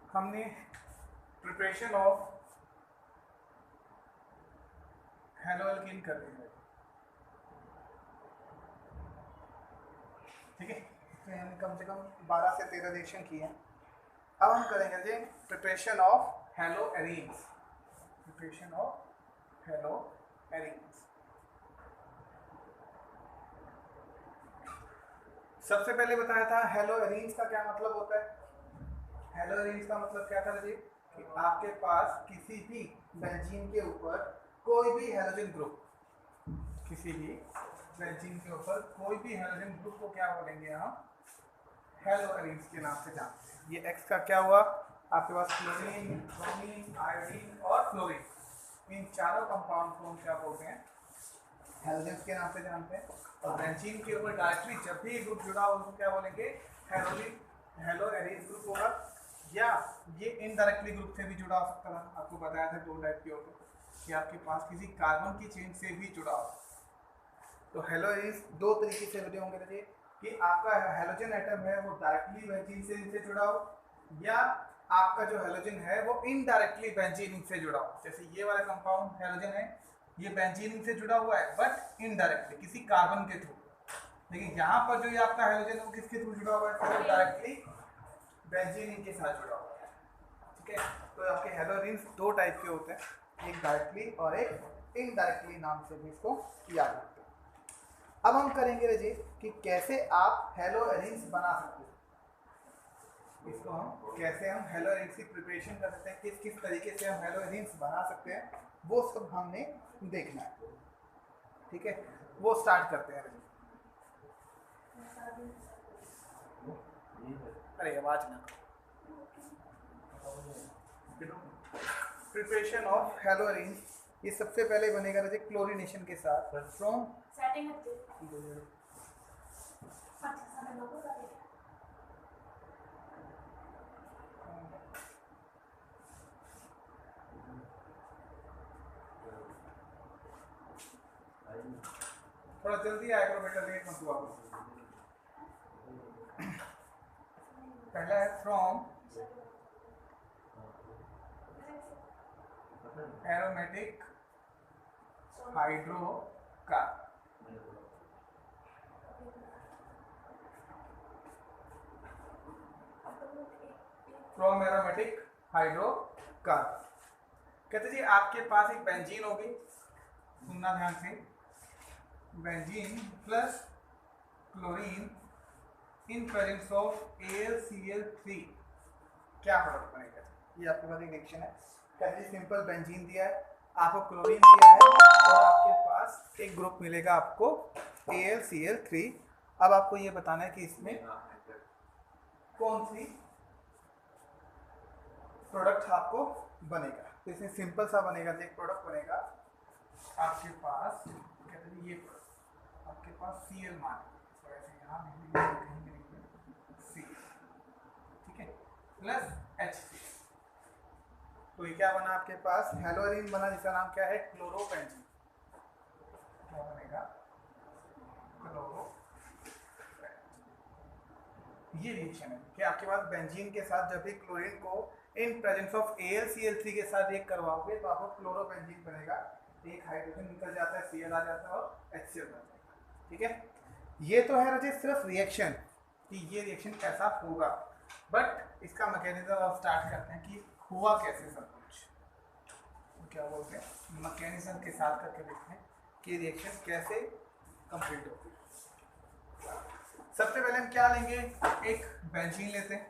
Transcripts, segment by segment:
हमने preparation of hello alkene कर दी है, ठीक है। तो हमने कम से कम 12 से 13 रिएक्शन किए हैं। अब हम करेंगे जी preparation of haloarenes. Preparation of haloarenes. सबसे पहले बताया था हेलो एरीन्स का क्या मतलब होता है। हेलो एरीन्स का मतलब क्या था जी कि आपके पास किसी भी बेंजीन के ऊपर कोई भी हेलोजन ग्रुप, किसी भी बेंजीन के ऊपर कोई भी हेलोजन ग्रुप को क्या बोलेंगे हम, हेलो एरीन्स के नाम से जानते हैं। ये एक्स का क्या हुआ, आपके पास क्लोरीन, ब्रोमीन, आयोडीन और फ्लोरीन, इन चारों कंपाउंड को हम क्या बोलते हैं, हेलोजेंस के नाम से जानते हैं। और बेंजीन के ऊपर डायरेक्टली जब भी ग्रुप जुड़ा हो उसको क्या बोलेंगे, हेलोजिन, हेलो एरीन ग्रुप होगा। या ये इनडायरेक्टली ग्रुप से भी जुड़ा हो सकता था, आपको बताया था दो टाइप के होते हैं कि आपके पास किसी कार्बन की चेन से भी जुड़ा हो। तो हेलो एरीन्स दो तरीके से जुड़े होंगे देखिए कि आपका हेलोजन एटम है वो डायरेक्टली बेंजीन से जुड़ा हो, या आपका जो हेलोजन है वो इनडायरेक्टली बेंजीन से जुड़ा हो। जैसे ये वाला कंपाउंड हेलोजन है, ये बेंजीन से जुड़ा हुआ है बट इनडायरेक्टली किसी कार्बन के थ्रू। लेकिन यहाँ पर जो ये आपका हेलोजन है वो किसके थ्रू जुड़ा हुआ है, डायरेक्टली बेंजीन के साथ जुड़ा हुआ है, ठीक है। तो आपके हेलो एरीन्स दो टाइप के होते हैं, एक डायरेक्टली और एक इनडायरेक्टली नाम से भी इसको याद रखते हैं। अब हम करेंगे रजी कि कैसे आप हेलो एरीन्स बना सकते हैं। इसको हम कैसे हम हेलो एरीन्स की प्रिपरेशन कर सकते हैं, किस किस तरीके से हम हेलो एरीन्स बना सकते हैं, वो सब हमने देखना है, ठीक है। वो स्टार्ट करते हैं रजी। अरे आवाज ना, प्रिपरेशन ऑफ हेलो एरीन्स ये सबसे पहले बनेगा रजी क्लोरीनेशन के साथ फ्रॉम सेटिंग थोड़ा जल्दी आया करो बेटा, लेट मत हुआ। पहला है from aromatic hydrocarbon, from aromatic hydrocarbon. कहते जी आपके पास एक बेंजीन होगी, सुनना ध्यान से, benzene plus chlorine in presence of AlCl3 क्या प्रोडक्ट बनेगा। ये आपके पास एक रिएक्शन है, कहते जी सिंपल बेंजीन दिया है, आपको क्लोरीन दिया है और आपके पास एक ग्रुप मिलेगा आपको AlCl3। अब आपको ये बताना है कि इसमें कौन सी प्रोडक्ट आपको बनेगा। तो इसमें सिंपल सा बनेगा, एक प्रोडक्ट बनेगा आपके पास, कहते हैं ये आपके पास Cl मान, तो ऐसे यहाँ C, ठीक है, प्लस HC। तो ये क्या बना आपके पास, हेलो एरीन बना जिसका नाम क्या है, क्लोरोबेंजीन। क्या बनेगा, क्लोरो। ये रिएक्शन है कि आपके पास बेंजीन के साथ जब भी क्लोरीन को इन प्रेजेंस ऑफ AlCl3 के साथ रिएक्ट करवाओगे तो आपको क्लोरोबेंजीन बनेगा, एक हाइड्रोजन निकल जाता है, Cl आ जाता है और HCl बन जाएगा, ठीक है। ये तो है रजी सिर्फ रिएक्शन कि ये रिएक्शन कैसा होगा, बट इसका मैकेनिज्म आप स्टार्ट करते हैं कि हुआ कैसे सब कुछ, क्या बोलते हैं मैकेनिज्म के साथ करके देखते हैं कि रिएक्शन कैसे कंप्लीट होती है। सबसे पहले हम क्या लेंगे, एक बेंजीन लेते हैं,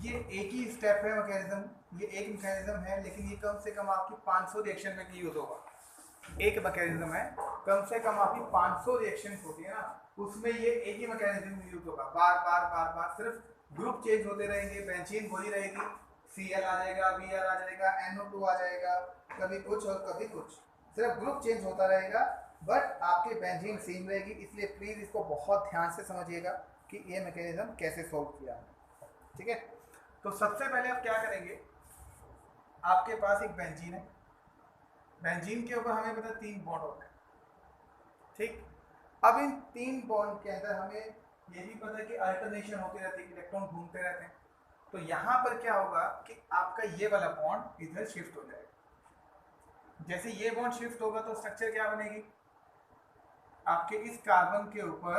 ये एक ही स्टेप है मैकेनिज्म, ये एक मैकेनिज्म है लेकिन ये कम से कम आपकी 500 रिएक्शन में यूज होगा। एक मैकेनिज्म है, कम से कम आपकी 500 रिएक्शन होती है ना, उसमें ये एक ही मैकेनिज्म यूज होगा, बार बार बार बार सिर्फ ग्रुप चेंज होते रहेंगे, बेंजीन वही रहेगी, Cl आ जाएगा, Br आ जाएगा, NO2 आ जाएगा, कभी कुछ और कभी कुछ, सिर्फ ग्रुप चेंज होता रहेगा बट आपकी बेंजीन सेम रहेगी। इसलिए प्लीज इसको बहुत ध्यान से समझिएगा कि ये मैकेनिज्म कैसे सोल्व किया है, ठीक है। तो सबसे पहले आप क्या करेंगे, आपके पास एक बेंजीन है, बेंजीन के ऊपर हमें पता 3 बॉन्ड होते हैं, ठीक। अब इन 3 बॉन्ड के अंदर हमें ये भी पता है कि अल्टरनेशन होती रहती है, इलेक्ट्रॉन घूमते रहते हैं। तो यहाँ पर क्या होगा कि आपका ये वाला बॉन्ड इधर शिफ्ट हो जाएगा। जैसे ये बॉन्ड शिफ्ट होगा तो स्ट्रक्चर क्या बनेगी, आपके इस कार्बन के ऊपर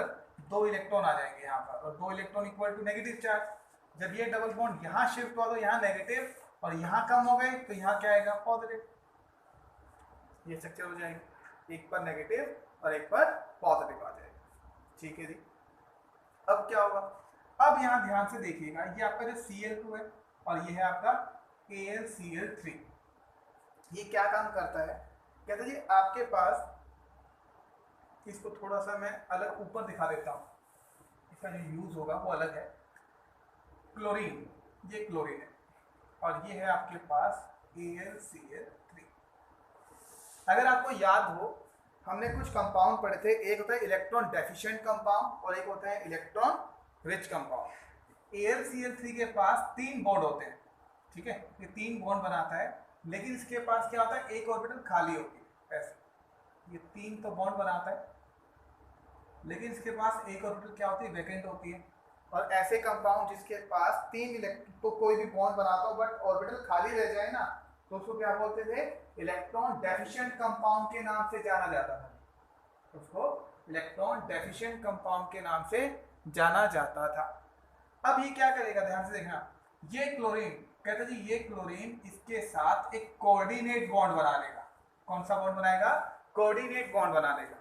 2 इलेक्ट्रॉन आ जाएंगे यहाँ पर, और 2 electron equal to negative charge. जब ये डबल बॉन्ड यहाँ शिफ्ट हुआ तो यहाँ नेगेटिव, और यहाँ कम हो गए तो यहाँ क्या आएगा, पॉजिटिव। ये स्ट्रक्चर हो जाएगा, एक पर नेगेटिव और एक पर पॉजिटिव आ जाएगा। ठीक है जी। अब क्या होगा, अब यहाँ ध्यान से देखिएगा, ये आपका जो Cl2 है और ये है आपका AlCl3। ये क्या काम करता है, कहते हैं जी आपके पास, इसको थोड़ा सा मैं अलग ऊपर दिखा देता हूँ, इसका जो यूज होगा वो अलग है। क्लोरीन, ये क्लोरीन है और ये है आपके पास AlCl3। अगर आपको याद हो, हमने कुछ कंपाउंड पढ़े थे, एक होता है इलेक्ट्रॉन डेफिशिएंट कंपाउंड और एक होता है इलेक्ट्रॉन रिच कंपाउंड। AlCl3 के पास 3 बॉन्ड होते हैं, ठीक है, ये 3 बॉन्ड बनाता है, लेकिन इसके पास क्या होता है, एक ऑर्बिटल खाली होती है ऐसे। ये 3 तो बॉन्ड बनाता है, लेकिन इसके पास एक ऑर्बिटल क्या होती है, वैकेंट होती है। और ऐसे कंपाउंड जिसके पास 3 इलेक्ट्रॉन, तो कोई भी बॉन्ड बनाता हो बट ऑर्बिटल खाली रह जाए ना, तो उसको क्या बोलते थे, इलेक्ट्रॉन डेफिशिएंट कंपाउंड के नाम से जाना जाता था। उसको इलेक्ट्रॉन डेफिशिएंट कंपाउंड के नाम से जाना जाता था। अब ये क्या करेगा, ध्यान से देखना, ये क्लोरीन, कहते जी ये क्लोरीन इसके साथ एक कोऑर्डिनेट बॉन्ड बना लेगा। कौन सा बॉन्ड बनाएगा, कोऑर्डिनेट बॉन्ड बना लेगा।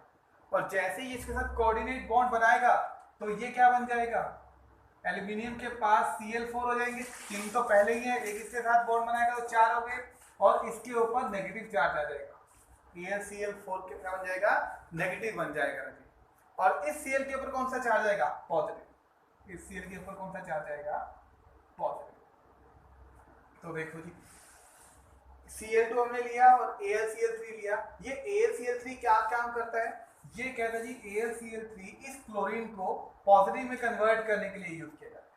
और जैसे ही इसके साथ कोऑर्डिनेट बॉन्ड बनाएगा तो ये क्या बन जाएगा, एल्यूमिनियम के पास Cl4 हो जाएंगे, 3 तो पहले ही है, एक इसके साथ बॉन्ड बनाएगा तो 4 हो गए, और इसके ऊपर नेगेटिव चार्ज आ जाएगा। AlCl4 के क्या बन जाएगा, नेगेटिव बन जाएगा। और इस Cl के ऊपर कौन सा चार्ज आएगा, पॉजिटिव। इस Cl के ऊपर कौन सा चार्ज आएगा, पॉजिटिव। तो देखो जी, Cl2 हमने लिया और AlCl3 लिया। ये AlCl3 क्या काम करता है, ये कहता है जी AlCl3 इस क्लोरीन को पॉजिटिव में कन्वर्ट करने के लिए यूज किया जाता है।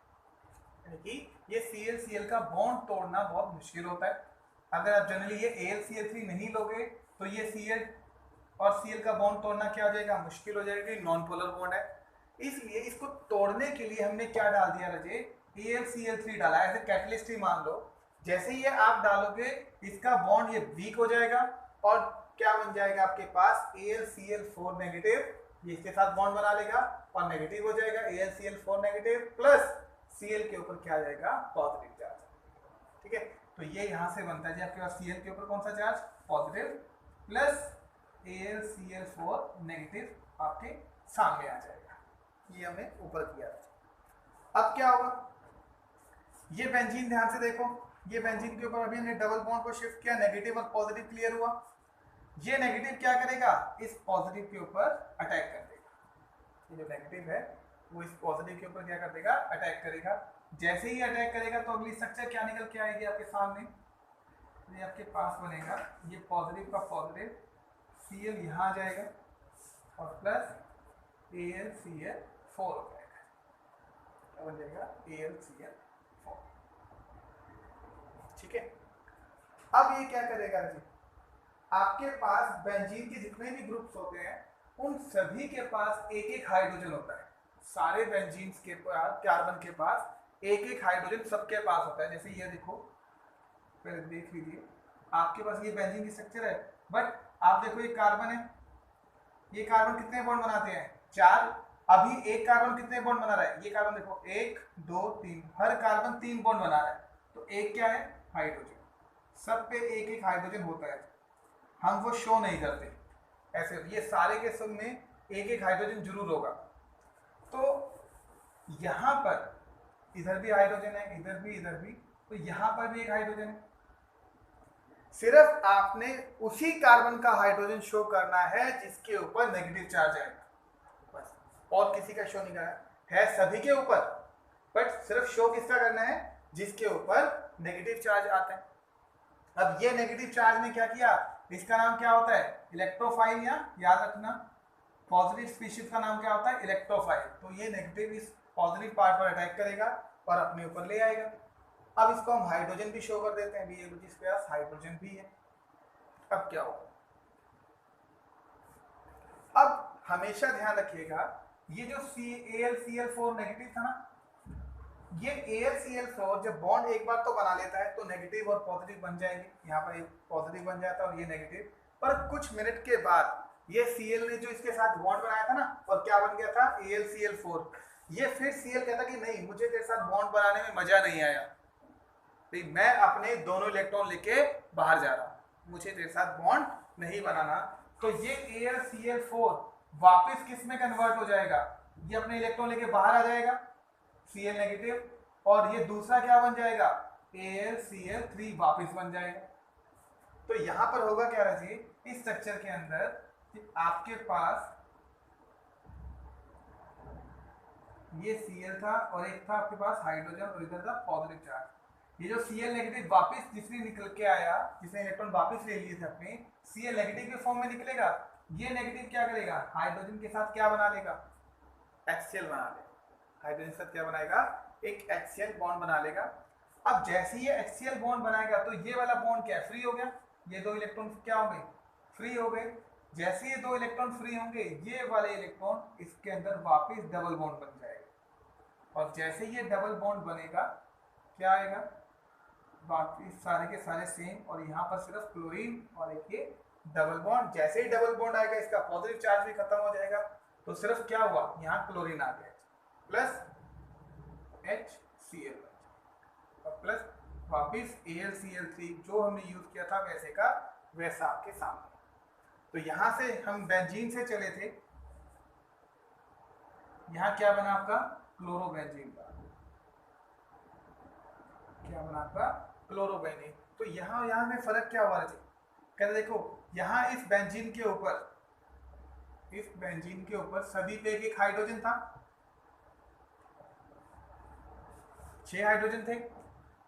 यानी कि ये ClCl का बॉन्ड तोड़ना बहुत मुश्किल होता है। अगर आप जनरली ये AlCl3 नहीं लोगे तो ये Cl और Cl का बॉन्ड तोड़ना क्या हो जाएगा, मुश्किल हो जाएगा, नॉन पोलर बॉन्ड है। इसलिए इसको तोड़ने के लिए हमने क्या डाल दिया रजे, AlCl3 डाला, ऐसे कैटलिस्ट ही मान लो। जैसे ही ये आप डालोगे इसका बॉन्ड ये वीक हो जाएगा और क्या बन जाएगा आपके पास, AlCl4 नेगेटिव, ये इसके साथ बॉन्ड बना लेगा और नेगेटिव हो जाएगा, AlCl4 नेगेटिव प्लस Cl के ऊपर क्या आ जाएगा, पॉजिटिव चार्ज। ठीक है, तो ये यहां से बनता है जी आपके पास Cl के ऊपर कौन सा charge, positive, plus AlCl4 negative आपके सामने आ जाएगा। ये हमने ऊपर किया था। अब क्या होगा, ये बेंजीन ध्यान से देखो, ये बेंजीन के ऊपर अभी हमने डबल बॉन्ड को शिफ्ट किया, नेगेटिव और पॉजिटिव क्लियर हुआ। ये नेगेटिव क्या करेगा, इस पॉजिटिव के ऊपर अटैक कर देगा। ये जो नेगेटिव है वो इस पॉजिटिव के ऊपर क्या कर देगा, अटैक करेगा। जैसे ही अटैक करेगा तो अगली स्ट्रक्चर क्या निकल के आएगी आपके सामने, ये आपके पास बनेगा, ये पॉजिटिव का पॉजिटिव, Cl यहाँ आ जाएगा और प्लस AlCl4 हो जाएगा, क्या बन जाएगा, AlCl4। ठीक है, अब ये क्या करेगा जी, आपके पास बेंजीन के जितने भी ग्रुप्स होते हैं उन सभी के पास एक एक हाइड्रोजन होता है। सारे बेंजीन के पास, कार्बन के पास एक एक हाइड्रोजन सबके पास होता है। जैसे ये देखो, पहले देख लीजिए, आपके पास ये बेंजीन की स्ट्रक्चर है, बट आप देखो ये कार्बन है, ये कार्बन कितने बॉन्ड बनाते हैं, 4। अभी एक कार्बन कितने बॉन्ड बना रहा है, ये कार्बन देखो 1 2 3, हर कार्बन 3 बॉन्ड बना रहा है, तो एक क्या है, हाइड्रोजन। सब पे एक एक हाइड्रोजन होता है, हम वो शो नहीं करते ऐसे, ये सारे के सब में एक एक हाइड्रोजन जरूर होगा। तो यहां पर इधर भी हाइड्रोजन है, इधर भी, तो यहां पर भी एक हाइड्रोजन है। सिर्फ आपने उसी कार्बन का हाइड्रोजन शो करना है जिसके ऊपर नेगेटिव चार्ज आएगा, बस, और किसी का शो नहीं करना है, सभी के ऊपर, बट सिर्फ शो किसका करना है, जिसके ऊपर नेगेटिव चार्ज आता है। अब ये नेगेटिव चार्ज ने क्या किया, इसका नाम क्या होता है, इलेक्ट्रोफाइल, या याद रखना पॉजिटिव स्पीशीज का नाम क्या होता है, इलेक्ट्रोफाइल। तो ये नेगेटिव इस पॉजिटिव पार्ट पर अटैक करेगा और अपने ऊपर ले आएगा। अब इसको हम हाइड्रोजन भी शो कर देते हैं, जिसके पास हाइड्रोजन भी है। अब क्या होगा, अब हमेशा ध्यान रखिएगा, ये जो AlCl4 नेगेटिव था ना, ये AlCl4 जब बॉन्ड एक बार तो बना लेता है तो नेगेटिव और पॉजिटिव बन जाएंगे, यहाँ पर एक पॉजिटिव बन जाता है और ये नेगेटिव, पर कुछ मिनट के बाद ये Cl ने जो इसके साथ बॉन्ड बनाया था ना, और क्या बन गया था AlCl4, ये फिर Cl कहता कि नहीं मुझे तेरे साथ बॉन्ड बनाने में मजा नहीं आया, तो मैं अपने दोनों इलेक्ट्रॉन लेके बाहर जा रहा हूँ, मुझे तेरे साथ बॉन्ड नहीं बनाना। तो ये AlCl4 वापस किस में कन्वर्ट हो जाएगा, ये अपने इलेक्ट्रॉन लेके बाहर आ जाएगा Cl नेगेटिव, और ये दूसरा क्या बन जाएगा AlCl3 वापस बन जाएगा। तो यहां पर होगा क्या राजी, इस स्ट्रक्चर के अंदर कि आपके पास ये Cl था और एक था आपके पास हाइड्रोजन और इधर था पॉजिटिव चार्ज। ये जो Cl नेगेटिव वापस जिसने निकल के आया, जिसने इलेक्ट्रॉन वापस ले लिए थे अपने, Cl नेगेटिव के फॉर्म में निकलेगा, ये नेगेटिव क्या करेगा हाइड्रोजन के साथ क्या बना लेगा HCl बना लेगा, हाइड्रोजन के साथ क्या बनाएगा एक HCl बॉन्ड बना लेगा। अब जैसे ही ये HCl बॉन्ड बनाएगा तो ये वाला बॉन्ड क्या फ्री हो गया, ये दो इलेक्ट्रॉन क्या हो गए फ्री हो गए। जैसे ये दो इलेक्ट्रॉन फ्री होंगे ये वाले इलेक्ट्रॉन इसके अंदर वापस डबल बॉन्ड बन जाएगा, और जैसे ये डबल बॉन्ड बनेगा क्या आएगा बाकी सारे के सारे सेम, और यहाँ पर सिर्फ क्लोरीन और एक ये डबल बॉन्ड, जैसे ही डबल बॉन्ड आएगा इसका पॉजिटिव चार्ज भी खत्म हो जाएगा, तो सिर्फ क्या हुआ यहाँ क्लोरीन आ गया प्लस HCl और प्लस वापिस AlCl3 जो हमने यूज किया था वैसे का वैसा आपके सामने। तो यहां से हम बेंजीन से चले थे, यहाँ क्या बना आपका क्लोरोबेंजीन का, क्या बना आपका क्लोरोबेंजीन। तो यहाँ में फर्क क्या हुआ जी, कहते देखो यहाँ इस बेंजीन के ऊपर, इस बेंजीन के ऊपर सभी पे एक हाइड्रोजन था, 6 हाइड्रोजन थे।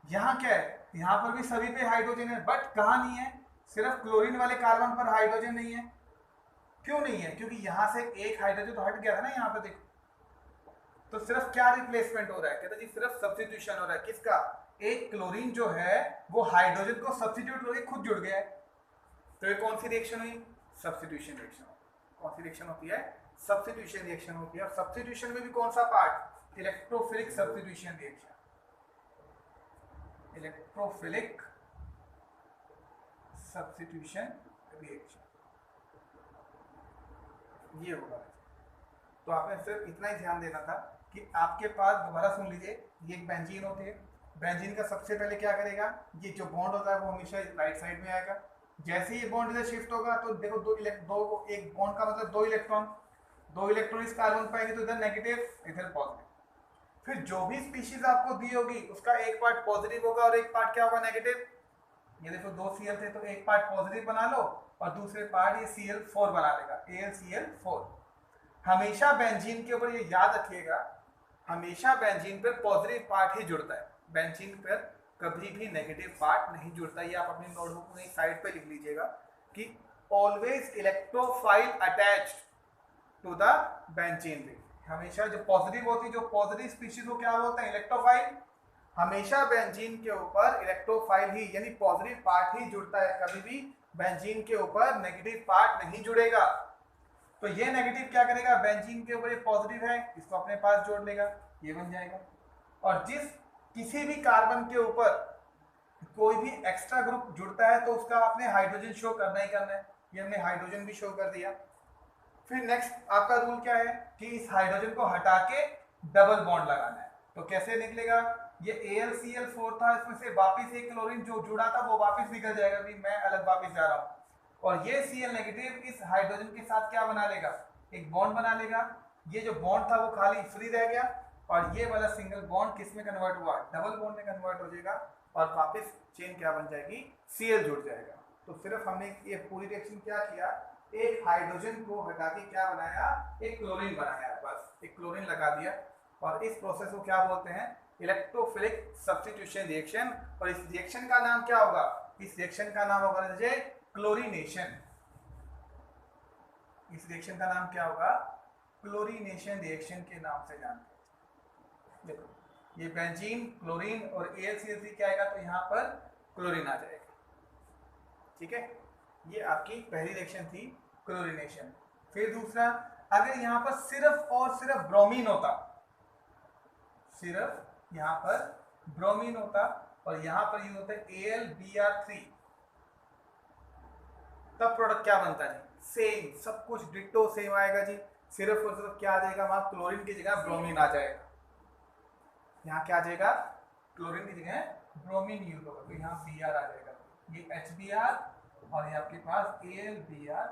यहाँ क्या है, यहाँ पर भी सभी पे हाइड्रोजन है, बट कहाँ नहीं है, सिर्फ क्लोरीन वाले कार्बन पर हाइड्रोजन नहीं है। क्यों नहीं है, क्योंकि यहाँ से एक हाइड्रोजन तो हट गया था ना यहाँ पे देखो, तो सिर्फ क्या रिप्लेसमेंट हो रहा है, कहते जी सिर्फ सब्स्टिट्यूशन हो रहा है किसका, एक क्लोरीन जो है वो हाइड्रोजन को सब्स्टिट्यूट करके खुद जुड़ गया है। तो ये कौन सी रिएक्शन हुई, सब्स्टिट्यूशन रिएक्शन। कौन सी रिएक्शन होती है, सब्स्टिट्यूशन रिएक्शन होती है। और सब्स्टिट्यूशन में भी कौन सा part, electrophilic substitution reaction, electrophilic substitution reaction ये होगा। तो आपने सिर्फ इतना ही ध्यान देना था कि आपके पास, दोबारा सुन लीजिए, ये एक बेंजीन होती है, बेंजीन का सबसे पहले क्या करेगा, ये जो बॉन्ड होता है वो हमेशा राइट साइड में आएगा। जैसे ये बॉन्ड इधर शिफ्ट होगा तो देखो दो एक बॉन्ड का मतलब दो इलेक्ट्रॉन इस कार्बन पाएंगे, तो इधर नेगेटिव इधर पॉजिटिव। फिर जो भी स्पीशीज आपको दी होगी उसका एक पार्ट पॉजिटिव होगा और एक पार्ट क्या होगा नेगेटिव। ये देखो 2 Cl थे तो एक पार्ट पॉजिटिव बना लो और दूसरे पार्ट ये Cl4 बना लेगा, AlCl4। हमेशा बेंजीन के ऊपर ये याद रखिएगा, हमेशा बेंजीन पर पॉजिटिव पार्ट ही जुड़ता है, बेंजीन पर कभी भी नेगेटिव पार्ट नहीं जुड़ता। ये आप अपनी नोटबुक में साइड पे लिख लीजिएगा कि always electrophile attached to the benzene ring. हमेशा जो पॉजिटिव होती है, जो पॉजिटिव स्पीशीज को क्या बोलते हैं, इलेक्ट्रोफाइल। हमेशा बेंजीन के ऊपर इलेक्ट्रोफाइल ही यानी पॉजिटिव पार्ट ही जुड़ता है, कभी भी बेंजीन के ऊपर नेगेटिव पार्ट नहीं जुड़ेगा। तो ये नेगेटिव क्या करेगा, बेंजीन के ऊपर ये पॉजिटिव है इसको अपने पास जोड़ लेगा, ये बन जाएगा। और जिस किसी भी कार्बन के ऊपर कोई भी एक्स्ट्रा ग्रुप जुड़ता है तो उसका आपने हाइड्रोजन शो करना ही करना है, ये हमने हाइड्रोजन भी शो कर दिया। फिर नेक्स्ट आपका रूल क्या है कि इस हाइड्रोजन को हटा के डबल बॉन्ड लगाना है। तो कैसे निकलेगा, ये AlCl4 था, इसमें से वापस एक क्लोरीन जो जुड़ा था वो वापस निकल जाएगा, भी मैं अलग वापस जा रहा हूँ, और ये Cl नेगेटिव इस हाइड्रोजन के साथ क्या बना लेगा, एक बॉन्ड बना लेगा। ये जो बॉन्ड था वो खाली फ्री रह गया और ये वाला सिंगल बॉन्ड किस में कन्वर्ट हुआ, डबल बॉन्ड में कन्वर्ट हो जाएगा और वापस चेन क्या बन जाएगी, Cl जुड़ जाएगा। तो सिर्फ हमने ये पूरी रिएक्शन क्या किया, एक हाइड्रोजन को हटा के क्या बनाया, एक क्लोरीन बनाया, बस एक क्लोरीन लगा दिया। और इस प्रोसेस को क्या बोलते हैं, इलेक्ट्रोफिलिक सब्स्टिट्यूशन रिएक्शन। और इस रिएक्शन का नाम क्या होगा, इस रिएक्शन का नाम होगा जैसे क्लोरीनेशन। इस रिएक्शन का नाम क्या होगा, क्लोरीनेशन रिएक्शन के नाम से जानते हैं। देखो ये बेंजीन, क्लोरीन और AlCl3 क्या आएगा, तो यहाँ पर क्लोरीन आ जाएगा, ठीक है। ये आपकी पहली रिएक्शन थी क्लोरीनेशन। फिर दूसरा, अगर यहाँ पर सिर्फ और सिर्फ ब्रोमीन होता, सिर्फ यहाँ पर ब्रोमीन होता और यहाँ पर यूज होता है AlBr3, तब प्रोडक्ट क्या बनता है? सेम, सब कुछ डिट्टो सेम आएगा जी। सिर्फ और सिर्फ क्या आ जाएगा वहां, क्लोरीन की जगह ब्रोमीन आ जाएगा। यहाँ क्या आ जाएगा? क्लोरीन की जगह ब्रोमीन यूज होगा, तो यहाँ Br आ जाएगा। ये HBr और ये आपके पास AlBr।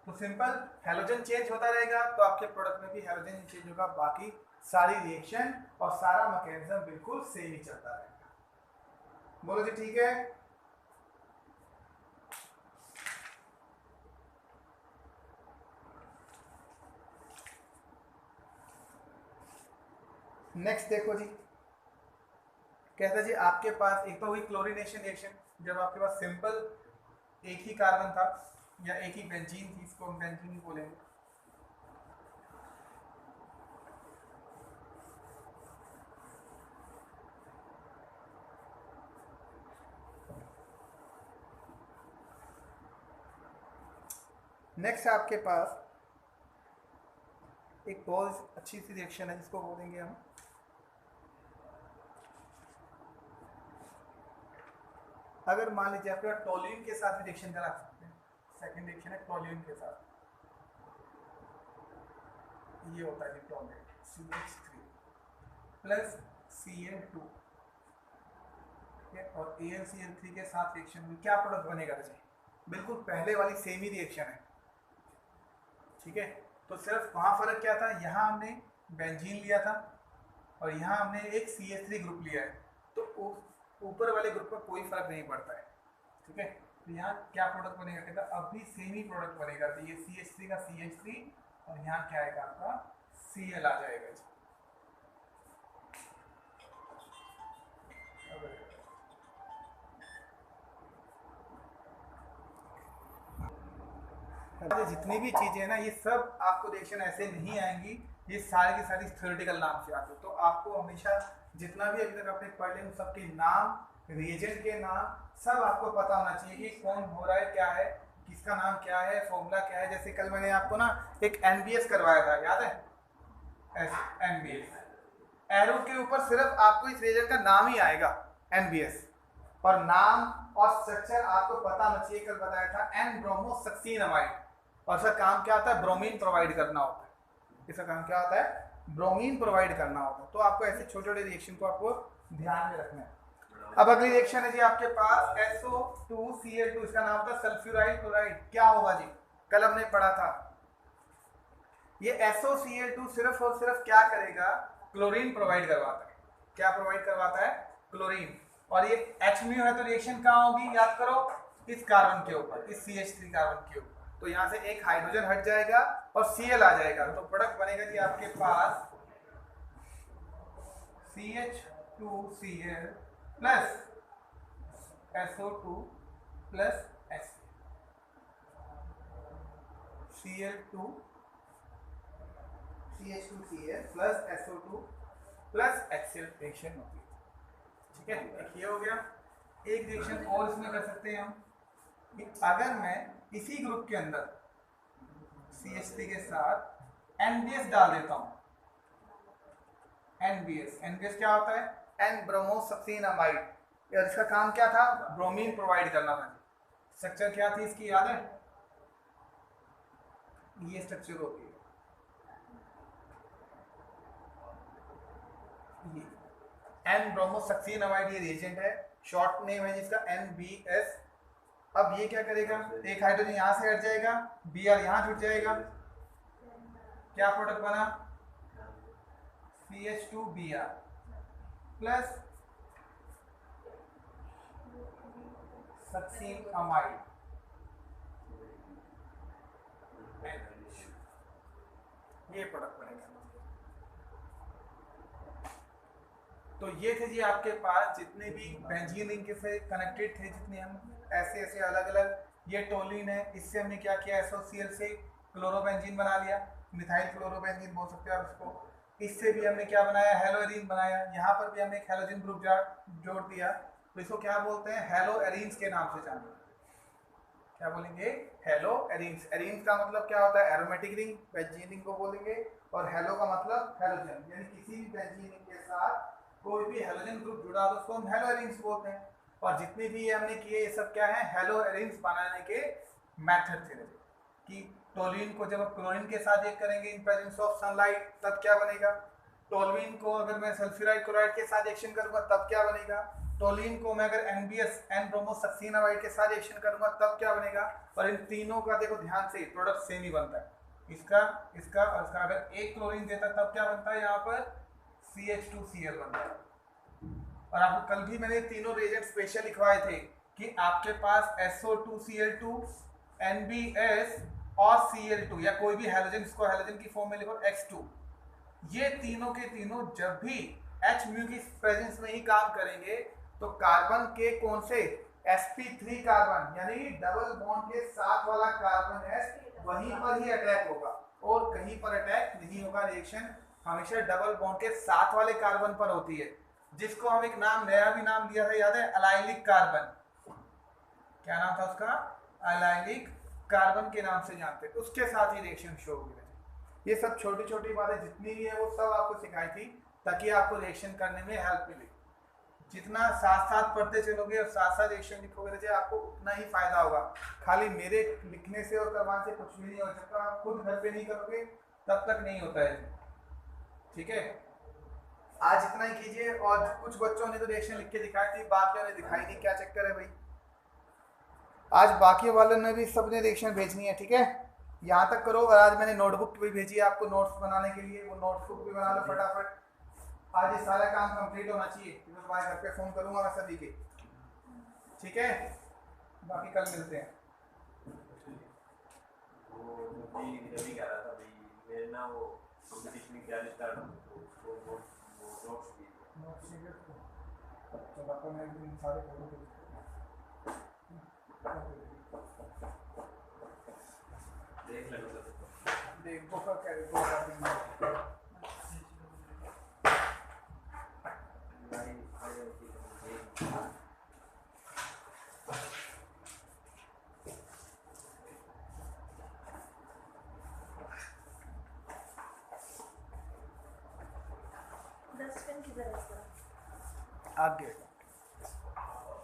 तो सिंपल हैलोजन चेंज होता रहेगा, तो आपके प्रोडक्ट में भी हैलोजन चेंज होगा। बाकी सारी रिएक्शन और सारा मैकेनिज्म बिल्कुल सेम ही चलता रहेगा। बोलो जी ठीक है। नेक्स्ट देखो जी, कहता जी आपके पास एक तो हुई क्लोरीनेशन रिएक्शन, जब आपके पास सिंपल एक ही कार्बन था या एक ही बेंजीन थी, इसको हम बेंजीन ही बोलेंगे। नेक्स्ट आपके पास एक बहुत अच्छी सी रिएक्शन है जिसको बोलेंगे हम अगर मान लीजिए आपके पास टोल्यूइन के साथ रिएक्शन करा सकते हैं। सेकंड रिएक्शन है टोल्यूइन के साथ, ये होता है टोल्यूइन CH3 प्लस Cl2 और AlCl3 के साथ रिएक्शन में क्या प्रोडक्ट बनेगा जी? बिल्कुल पहले वाली सेम ही रिएक्शन है, ठीक है। तो सिर्फ वहां फर्क क्या था, यहाँ हमने बेंजीन लिया था और यहाँ हमने एक CH3 ग्रुप लिया है, तो ऊपर वाले ग्रुप में कोई फर्क नहीं पड़ता है, ठीक है। तो यहाँ क्या प्रोडक्ट बनेगा, कहता अब भी सेम ही प्रोडक्ट बनेगा। तो ये CH3 का CH3 और यहाँ क्या आएगा आपका Cl आ जाएगा जी। जितनी भी चीजें ना ये सब आपको रिएक्शन ऐसे नहीं आएंगी, ये सारी की सारी थ्योरेटिकल नाम से आते। तो आपको हमेशा जितना भी अभी तक आपने पढ़ लिया सबके नाम, रिएजेंट के नाम सब आपको पता होना चाहिए कि कौन हो रहा है, क्या है, किसका नाम क्या है, फॉर्मूला क्या है। जैसे कल मैंने आपको ना एक NBS करवाया था, याद है? NBS एरो के ऊपर सिर्फ आपको इस रिएजेंट का नाम ही आएगा NBS, और नाम और स्ट्रक्चर आपको पता होना चाहिए। कल बताया था N-ब्रोमोसक्सीनामाइड, और इसका काम क्या होता है? ब्रोमीन प्रोवाइड करना होता है। इसका काम क्या होता है? ब्रोमीन प्रोवाइड करना होता है। तो आपको ऐसे छोटे छोटे रिएक्शन को आपको ध्यान में रखना है। अब अगली रिएक्शन है जी आपके पास SO2Cl2, इसका नाम था सल्फ्यूराइड क्लोराइड। क्या होगा जी? कल हमने पढ़ा था ये SOCl2 सिर्फ और सिर्फ क्या करेगा? क्लोरीन प्रोवाइड करवाता है। क्या प्रोवाइड करवाता है? क्लोरीन। और ये H म्यू है, तो रिएक्शन कहाँ होगी? याद करो, इस कार्बन के ऊपर, इस CH3 कार्बन के ऊपर। तो यहाँ से एक हाइड्रोजन हट जाएगा और Cl आ जाएगा, तो प्रोडक्ट बनेगा जी आपके पास CH2Cl plus SO2 plus H, Cl2 CH2Cl plus SO2 plus HCl reaction होती है, ठीक है। एक ये हो गया। एक रिएक्शन और इसमें कर सकते हैं हम कि अगर मैं इसी ग्रुप के अंदर CH3 के साथ NBS डाल देता हूं। NBS क्या होता है? N-ब्रोमोसक्सीनामाइड। यार इसका काम क्या था? ब्रोमीन प्रोवाइड करना था। स्ट्रक्चर क्या थी इसकी, याद है? ये स्ट्रक्चर होती है, ये N-ब्रोमोसक्सीनामाइड, ये रिएजेंट है, शॉर्ट नेम है जिसका NBS। अब ये क्या करेगा? एक हाइड्रोजन यहां से हट जाएगा, Br यहां जुड़ जाएगा, क्या प्रोडक्ट बना? CH2Br प्लस सक्सीनामाइड, ये प्रोडक्ट बनेगा। तो ये थे जी आपके पास जितने भी बेंजीन रिंग से कनेक्टेड थे, जितने हम ऐसे ऐसे अलग अलग। ये टोलिन है, इससे हमने क्या किया? SOCl से क्लोरोबेंजीन बना लिया, मिथाइल क्लोरोबेंजीन बोल सकते हैं आप इसको। इससे भी हमने क्या बनाया? हेलोएरीन बनाया। यहाँ पर भी हमने एक हेलोजन ग्रुप जोड़ दिया, तो इसको क्या बोलते हैं? हेलोएरीन्स के नाम से जाना। क्या बोलेंगे? हेलोएरीन्स। एरीन्स का मतलब क्या होता है? एरोमेटिक रिंग, बेंजीन रिंग को बोलेंगे। और हेलो का मतलब हेलोजन, यानी किसी भी बेंजीन रिंग के साथ कोई भी हेलोजन ग्रुप जुड़ा हो तो उसको हम हेलो एरिन्स बोलते हैं। और जितने भी ये हमने किए ये सब क्या है, हेलो एरिन्स बनाने के मेथड थे कि टोल्यूइन को जब क्लोरीन के साथ एक करेंगे इन प्रेजेंस ऑफ सनलाइट तब क्या बनेगा, टोल्यूइन को अगर मैं सल्फ्यूराइड क्लोराइड के साथ एक्शन करूंगा तब क्या बनेगा, टोल्यूइन को मैं अगर NBS एन ब्रोमोसक्सिनामाइड के साथ एक्शन करूंगा तब क्या बनेगा। और इन तीनों का देखो ध्यान से प्रोडक्ट सेम ही बनता है, इसका इसका और इसका। अगर एक क्लोरीन देता तब क्या बनता है, यहाँ पर CH2Cl बनता है। और आपको कल भी मैंने तीनों रिएजेंट स्पेशल लिखवाए थे कि आपके पास SO2Cl2 NBS और Cl2 या कोई भी हेलोजन, इसको हेलोजन की फॉर्म में लिखो X2, ये तीनों के तीनों जब भी H म्यू की प्रेजेंस में ही काम करेंगे तो कार्बन के कौन से sp3 कार्बन यानी डबल बॉन्ड के साथ वाला कार्बन है वहीं पर ही अटैक होगा और कहीं पर अटैक नहीं होगा। रिएक्शन हमेशा डबल बॉन्ड के साथ वाले कार्बन पर होती है, जिसको हम एक नाम नया भी नाम दिया था, याद है, अलाइलिक कार्बन। क्या नाम था उसका, अलाइलिक कार्बन के नाम से जानते हैं, उसके साथ ही रिएक्शन शो होगी। ये सब छोटी छोटी बातें जितनी भी है वो सब आपको सिखाई थी ताकि आपको रिएक्शन करने में हेल्प मिले। जितना साथ साथ पढ़ते चलोगे और साथ साथ रिएक्शन लिखोगे तो आपको उतना ही फायदा होगा। खाली मेरे लिखने से और करवाने से कुछ भी नहीं हो सकता, आप खुद घर पे नहीं करोगे तब तक नहीं होता है। ठीक है, आज इतना ही कीजिए। और कुछ बच्चों ने तो रिएक्शन लिख के दिखाई थी, बाकियों ने दिखाई नहीं, क्या चक्कर है भाई। आज बाकी वालों ने भी सबने रिएक्शन भेजनी है, ठीक है, यहाँ तक करो। और आज मैंने नोटबुक भी भेजी है आपको नोट्स बनाने के लिए, वो नोटबुक भी बना लो फटाफट। आज ये सारा काम कंप्लीट होना चाहिए, मैं तुम्हारे घर पे फोन करूंगा मैं सभी के, ठीक है। बाकी कल मिलते हैं। वो रवि कह रहा था भाई मेरे ना वो कंपटीशन में क्या स्टार्ट हो वो नोट्स भी चलो आपको मैं इन सारे फोटो देख लेना देखो का क्या देखो डस्टबिन किधर है इसका? आगे